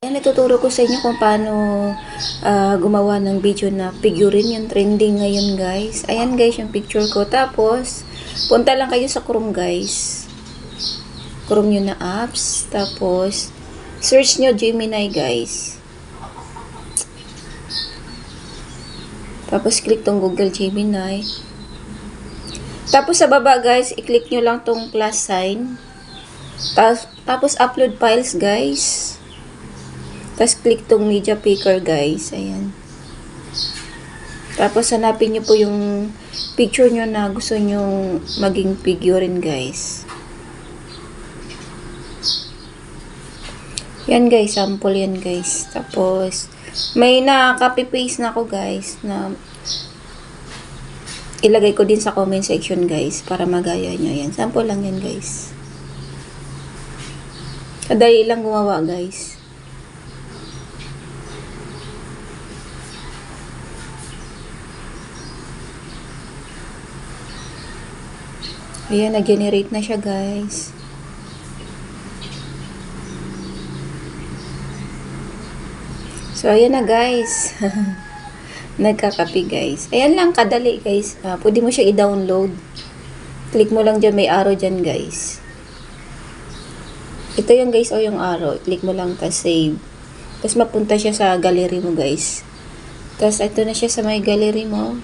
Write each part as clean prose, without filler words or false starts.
Ayan, ituturo ko sa inyo kung paano gumawa ng video na figurine, yung trending ngayon guys. Ayan guys, yung picture ko. Tapos, punta lang kayo sa Chrome guys. Chrome nyo na apps. Tapos, search nyo Gemini guys. Tapos, click tong Google Gemini. Tapos, sa baba guys, i-click nyo lang tong plus sign. Tapos, upload files guys. Tapos, click tong media picker, guys. Ayan. Tapos, hanapin nyo po yung picture nyo na gusto nyo maging figurine, guys. Yan, guys. Sample yan, guys. Tapos, may na-copy-paste na ako, guys, na ilagay ko din sa comment section, guys, para magaya nyo. Yan. Sample lang yan, guys. Kadali lang gumawa, guys. Ayan, nag-generate na siya, guys. So, ayan na, guys. Nagkakapi, guys. Ayan lang, kadali, guys. Pwede mo siya i-download. Click mo lang dyan, may arrow dyan, guys. Ito yung, guys, o yung arrow. Click mo lang, tas save. Tapos, mapunta siya sa gallery mo, guys. Tapos, ito na siya sa may gallery mo.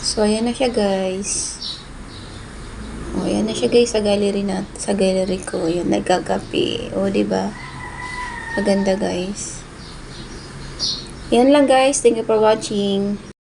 So, ayan na siya, guys. O, ayan na siya, guys, sa gallery sa gallery ko. Ayan, nagkakapi. O, diba? Maganda, guys. Yan lang, guys. Thank you for watching.